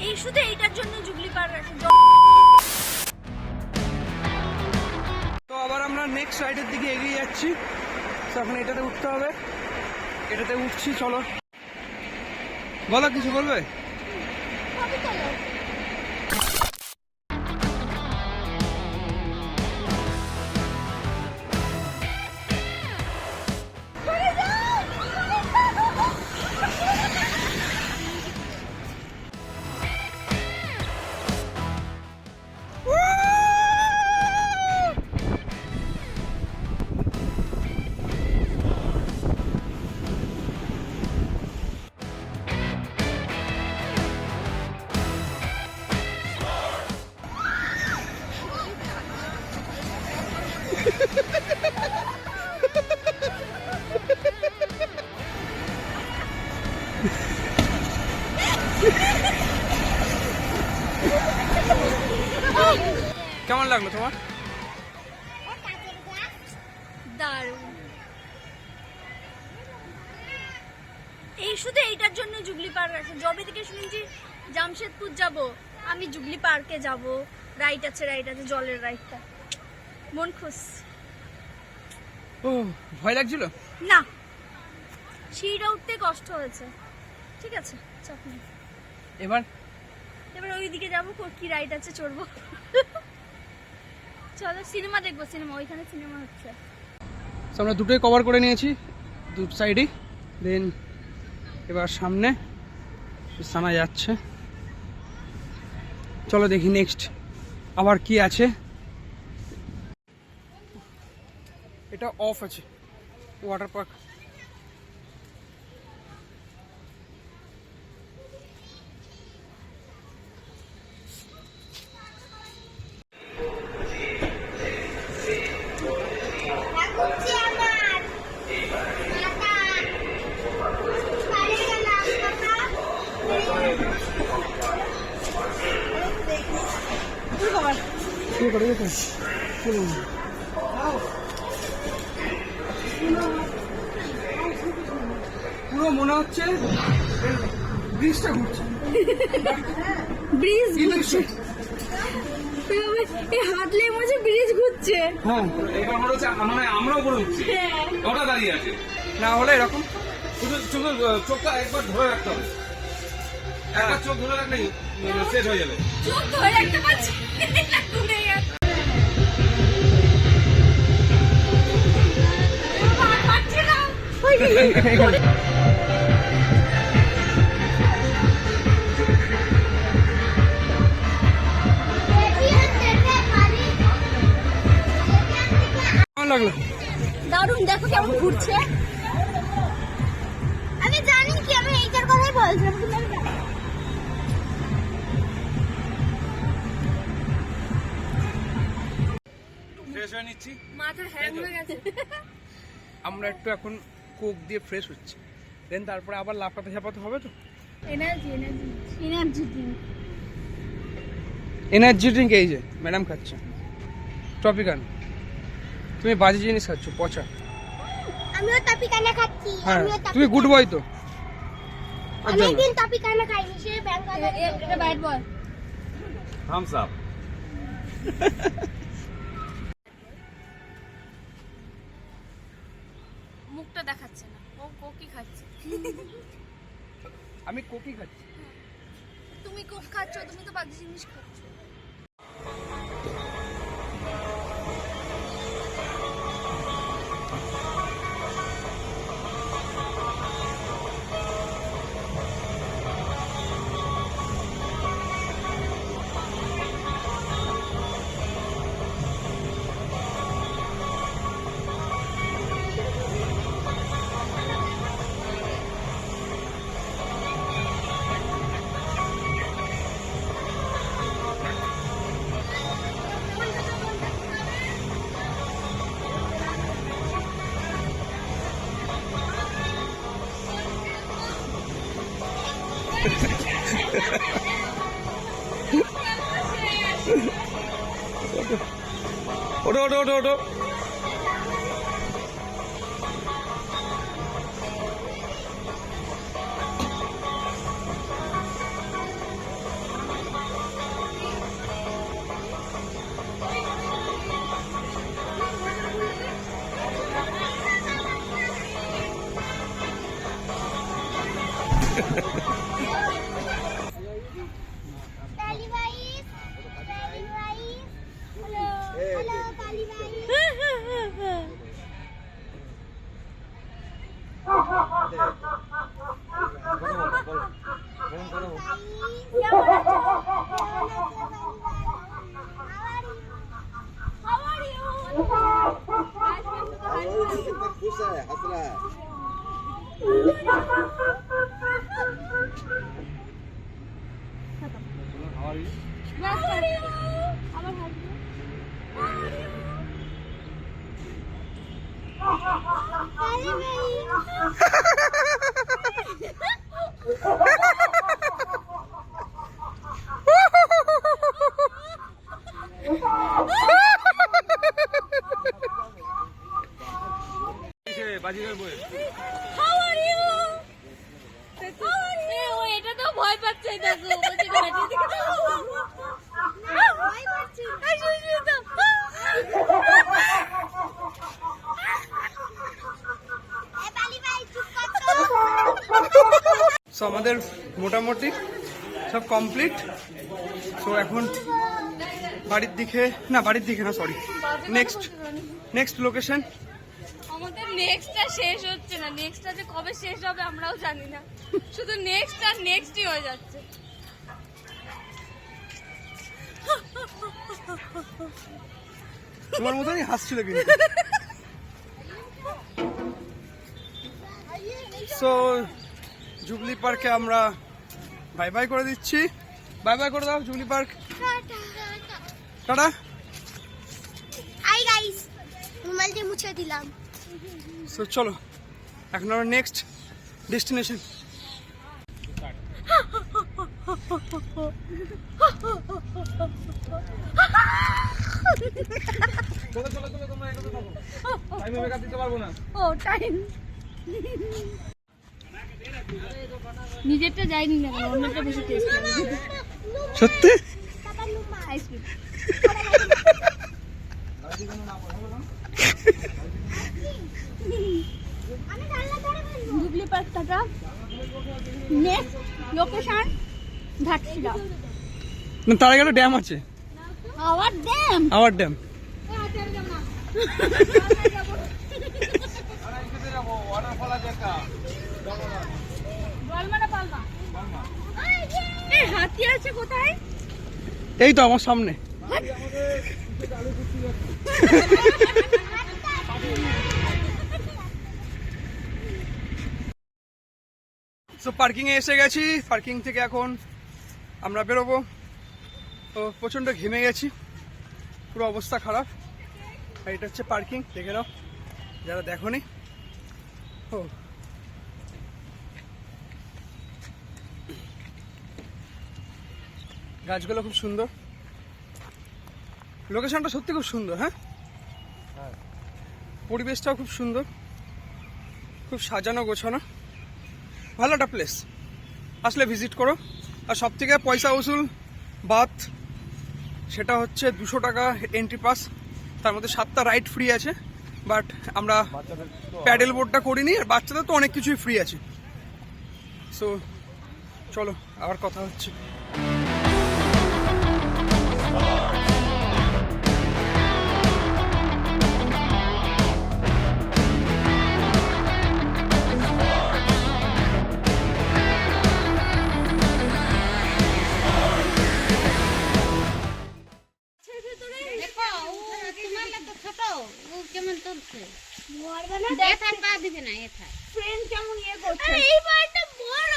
এই শুধু এইটার জন্য জুগলি পার্ক আছে। তো আবার আমরা নেক্সট রাইডের দিকে এগিয়ে যাচ্ছি। তো এখন এটাতে উঠতে হবে, এটাতে উঠছি। চলো বলো, কিছু বলবে? কেমন লাগলো তোমার? দারুণ। এই শুধু এইটার জন্য জুগলি পার্ক আছে। যবে থেকে শুনেছি জামশেদপুর যাব, আমি জুগলি পার্কে যাব। রাইড আছে, জলের রাইডটা, মন খুশ। ও ভয় লাগছিল না, সিঁড়িটা উঠতে কষ্ট হয়েছে। ঠিক আছে, চাপ নেই। এবার ওইদিকে যাবো, কি রাইড আছে চড়বো। চলো সিনেমা দেখবো, ওইখানে সিনেমা হচ্ছে। আমরা দুটোই কভার করে নিয়েছি, দু সাইডেই। দেন এবার সামনে সানা যাচ্ছে। চলো দেখি নেক্সট আবার কি আছে। এটা অফ আছে, ওয়াটার পার্ক। পুরো মনে হচ্ছে ব্রিজটা ঘুরছে। ব্রিজ ঘুরছে, হাঁটলে মনে ব্রিজ ঘুরছে। হ্যাঁ, এবার মনে হচ্ছে মানে আমরাও করে উঠছি, ওটা দাঁড়িয়ে আছে। না হলে এরকম শুধু শুধু চোখটা একবার ধরে রাখতে হবে, একবার চোখ ধরে রাখলেই সেট হয়ে যাবে। চোখ ধরে রাখতে পারছি কেমন লাগলো? দারুণ, দেখো কেমন ঘুরছে। আমি জানি কি, আমি এইটার কথাই বলছিলাম। ফ্রেশ হয়ে নিচ্ছি, মাথা হ্যাং হয়ে গেছে। আমরা একটু এখন কোক দিয়ে ফ্রেশ হচ্ছি, দেন তারপরে আবার লাফাতে ঝাপাতে হবে। তো এনার্জি ড্রিঙ্ক এই যে ম্যাডাম খাচ্ছে, টপিকান। তুমি বাজে জিনিস খাচ্ছ, পচা। আমিও টপিকানা খাচ্ছি। হ্যাঁ, তুমি গুড বয় তো। আমি একদিন টপিকানা খাইনি, সে ব্যাঙ্গালোর। এটা ব্যাড বয়। Thums up. মুখটা দেখাচ্ছে না, ও কোকি খাচ্ছে। আমি কোকি খাচ্ছি। তুমি কোক খাচ্ছ, তুমি তো বাজে জিনিস খাচ্ছ। ওটো ওটো ওটো ওটো বাজিগার বই How are you? ও এটা তো ভয় পাচ্ছে দেখো বলছে ঘাটি থেকে ভয় পাচ্ছে সো আমাদের মোটামুটি সব কমপ্লিট। সো এখন বাড়ির দিকে না সরি নেক্সট লোকেশন। আমাদের নেক্সটটা শেষ হচ্ছে না, নেক্সটটা যে কবে শেষ হবে আমরাও জানি না, শুধু নেক্সট আর নেক্সটই হয়ে যাচ্ছে। তোমার মতনই হাসছিল কিন্তু। সো জুবলি পার্কে আমরা বাই বাই করে দিচ্ছি। বাই বাই করে দাও jubilee Park, tata. Hi guys, রুমাল দিয়ে মুছে দিলাম। সো চলো এখন আমরা নেক্সট ডেস্টিনেশন। চলো চলো চলো তোমরা একসাথে থাকো, টাইমে মেকআপ দিতে পারবো না। ও টাইম নিজেরটা যাইনি না কেন, অন্যটা বেশি টেস্ট লাগে। সত্যি ice cream Jubilee Park Tata. Next location Ghatshila. না তার আগে ড্যাম আছে, our dam. Our dam. Waterfall আছে একটা, জলমানা পালমা। এই হাতি আছে কোথায়? এই তো আমার সামনে। তো পার্কিং এ এসে গেছি, পার্কিং থেকে এখন আমরা বেরোবো। তো প্রচন্ড ঘেমে গেছি, পুরো অবস্থা খারাপ। আর এটা হচ্ছে পার্কিং, দেখে নাও যারা দেখোনি। ও গাছগুলো খুব সুন্দর, লোকেশনটা সত্যি খুব সুন্দর। হ্যাঁ, পরিবেশটাও খুব সুন্দর, খুব সাজানো গোছানো, ভালো একটা প্লেস। আসলে ভিজিট করো। আর সব থেকে পয়সা উসুল বাথ, সেটা হচ্ছে 200 টাকা এন্ট্রি পাস। তার মধ্যে 7টা রাইড ফ্রি আছে, বাট আমরা প্যাডেল বোর্ডটা করিনি। আর বাচ্চাদের তো অনেক কিছুই ফ্রি আছে। সো চলো আবার কথা হচ্ছে। ফ্রেন্ড কেমন ইয়ে করছে? এই বারটা বড়।